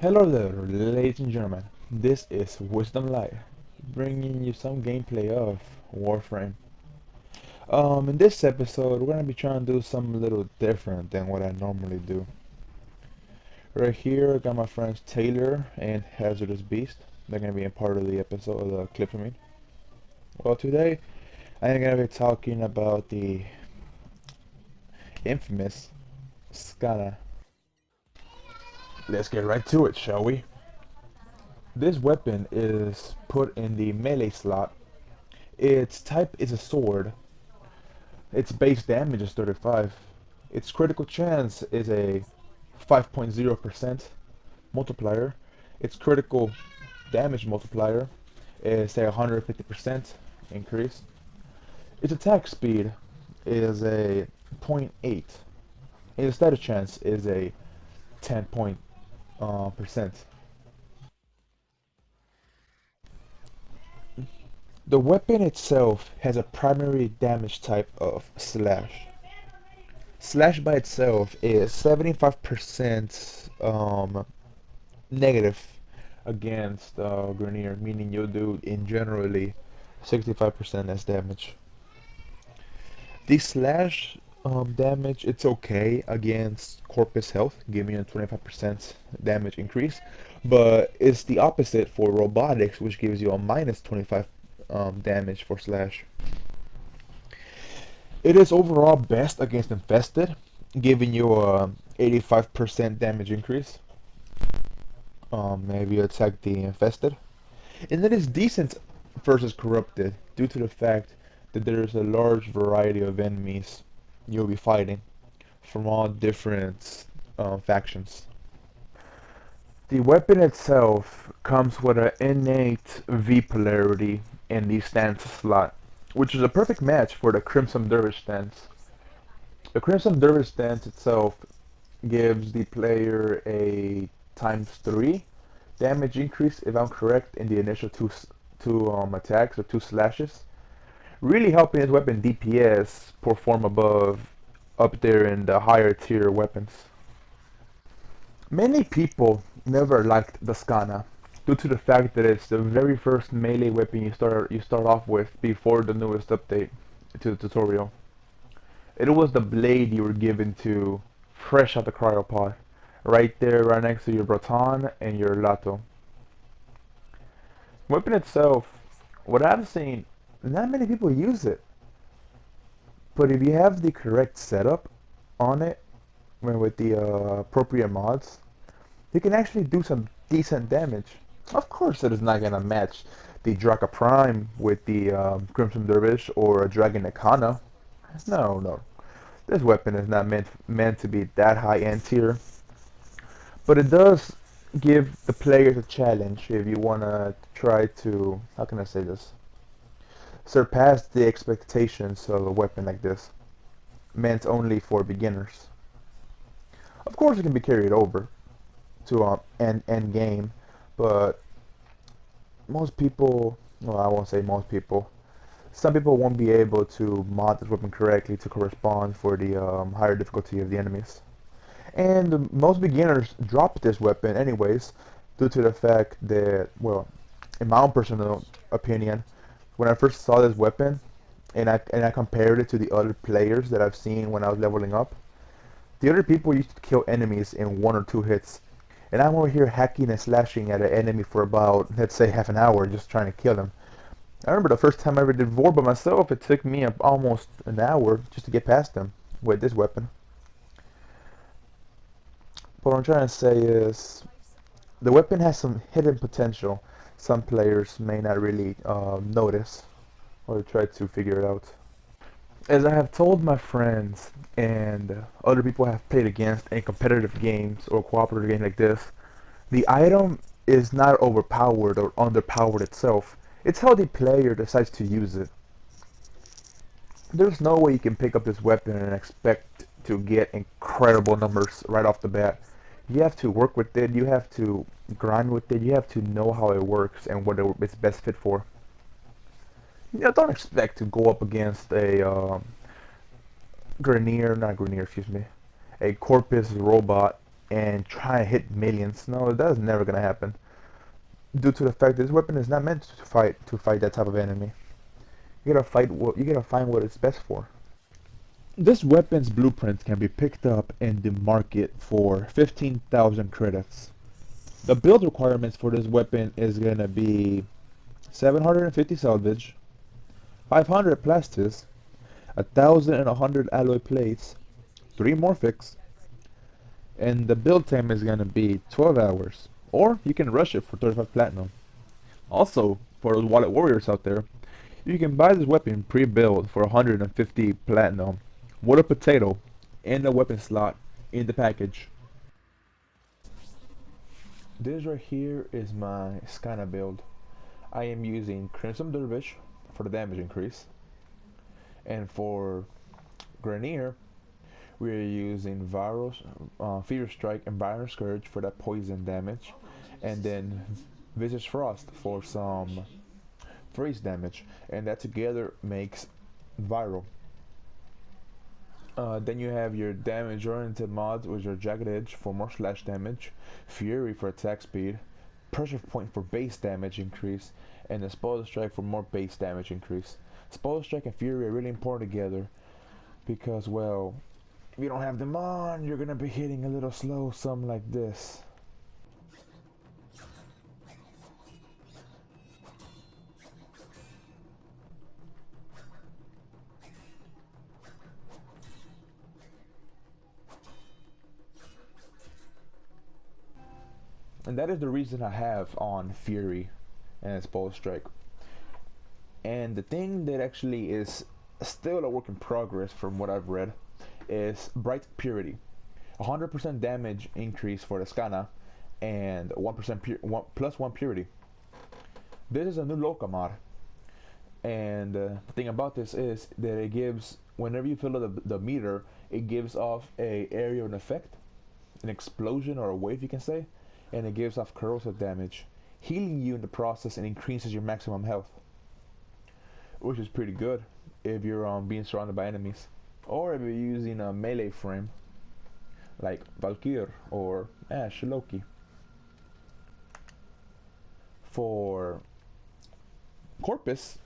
Hello there, ladies and gentlemen. This is Wisdom Light, bringing you some gameplay of Warframe. In this episode, we're gonna be trying to do something a little different than what I normally do. Right here, I got my friends Taylor and Hazardous Beast. They're gonna be a part of the episode, of the clip, I mean. Well, today, I'm gonna be talking about the infamous Skana. Let's get right to it, shall we? This weapon is put in the melee slot. Its type is a sword. Its base damage is 35. Its critical chance is a 5.0% multiplier. Its critical damage multiplier is a 150% increase. Its attack speed is a zero point 0.8. And its status chance is a 10%. The weapon itself has a primary damage type of slash. Slash by itself is 75% negative against Grenier, meaning you'll do in generally 65% less damage. The slash damage, it's okay against Corpus health, giving you a 25% damage increase, but it's the opposite for robotics, which gives you a minus 25 damage for slash. It is overall best against infested, giving you a 85% damage increase. Maybe you attack the infested. And it is decent versus corrupted due to the fact that there is a large variety of enemies you'll be fighting from all different factions. The weapon itself comes with an innate V polarity in the stance slot, which is a perfect match for the Crimson Dervish stance. The Crimson Dervish stance itself gives the player a times 3 damage increase, if I'm correct, in the initial two attacks or two slashes, really helping his weapon DPS perform up there in the higher tier weapons. Many people never liked the Skana due to the fact that it's the very first melee weapon you start off with before the newest update to the tutorial. It was the blade you were given to fresh out the cryopod, right there, right next to your Breton and your Lato. Weapon itself, what I've seen, not many people use it, but if you have the correct setup on it, with the appropriate mods, you can actually do some decent damage. Of course, it is not gonna match the Draka Prime with the Crimson Dervish or a Dragon Akana. No, no. This weapon is not meant to be that high end tier, but it does give the players a challenge if you wanna try to, how can I say this, surpass the expectations of a weapon like this, meant only for beginners. Of course, it can be carried over to end game, but most people, well, I won't say most people, some people won't be able to mod this weapon correctly to correspond for the higher difficulty of the enemies. And most beginners drop this weapon anyways, due to the fact that, well, in my own personal opinion, when I first saw this weapon and I compared it to the other players that I've seen when I was leveling up, the other people used to kill enemies in 1 or 2 hits. And I'm over here hacking and slashing at an enemy for about, let's say, half an hour just trying to kill them. I remember the first time I ever did Vor by myself, it took me almost an hour just to get past them with this weapon. What I'm trying to say is, the weapon has some hidden potential some players may not really notice or try to figure it out. As I have told my friends and other people I have played against in competitive games or cooperative games like this, the item is not overpowered or underpowered itself. It's how the player decides to use it. There's no way you can pick up this weapon and expect to get incredible numbers right off the bat. You have to work with it, you have to grind with it, you have to know how it works and what it's best fit for. Don't expect to go up against a Grenier, not Grenier, excuse me, a Corpus robot and try and hit millions. No, that's never gonna happen. Due to the fact that this weapon is not meant to fight that type of enemy. You gotta find what it's best for. This weapon's blueprint can be picked up in the market for 15,000 credits. The build requirements for this weapon is gonna be 750 salvage, 500 plastis, 1,100 alloy plates, 3 morphics, and the build time is gonna be 12 hours. Or you can rush it for 35 platinum. Also, for those wallet warriors out there, you can buy this weapon pre-built for 150 platinum with a potato in the weapon slot in the package. This right here is my Skana build. I am using Crimson Dervish for the damage increase, and for Grenier we are using Fever Strike and Byron Scourge for that poison damage, and then Visage Frost for some freeze damage, and that together makes Viral. Then you have your damage oriented mods with your Jagged Edge for more slash damage, Fury for attack speed, Pressure Point for base damage increase, and the Spoiler Strike for more base damage increase. Spoiler Strike and Fury are really important together because, well, if you don't have them on, you're gonna be hitting a little slow, something like this. And that is the reason I have on Fury and Spoiler Strike. And the thing that actually is still a work in progress from what I've read is Bright Purity. 100% damage increase for the Skana and 1% plus 1 purity. This is a new local mod, and the thing about this is that it gives, whenever you fill up the meter, it gives off a area of effect, an explosion or a wave you can say, and it gives off corrosive damage, healing you in the process and increases your maximum health, which is pretty good if you're being surrounded by enemies, or if you're using a melee frame like Valkyr or Ashe Loki. For Corpus,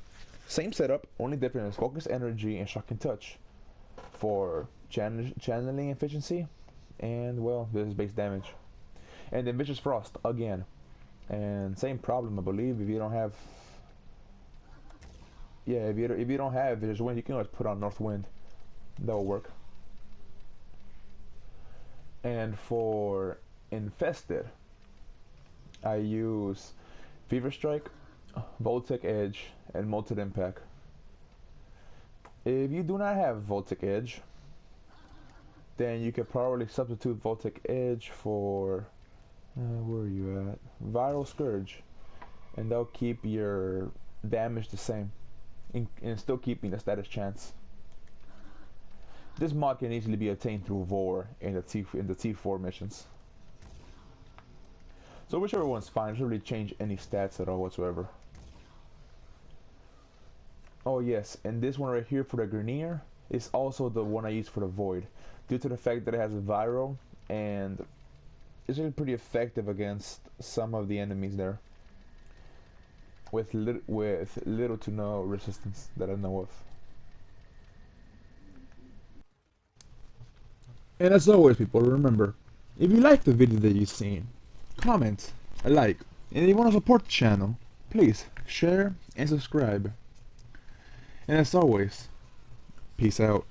same setup, only difference is focus energy and shocking touch for channeling efficiency, and well, this is base damage. And then Vicious Frost again, and same problem I believe. If you don't have, if you don't have Vicious Wind, you can always put on North Wind. That will work. And for Infested, I use Fever Strike, Voltec Edge, and Molten Impact. If you do not have Voltec Edge, then you could probably substitute Voltec Edge for where are you at? Viral Scourge, and they'll keep your damage the same, and still keeping the status chance. This mod can easily be obtained through Vor in the T4 missions. So whichever one's fine, it doesn't really change any stats at all whatsoever. Oh yes, and this one right here for the Grenier is also the one I use for the Void, due to the fact that it has Viral, and it's really pretty effective against some of the enemies there, with little to no resistance that I know of. And as always, people, remember, if you like the video that you've seen, comment, like, and if you want to support the channel, please share and subscribe. And as always, peace out.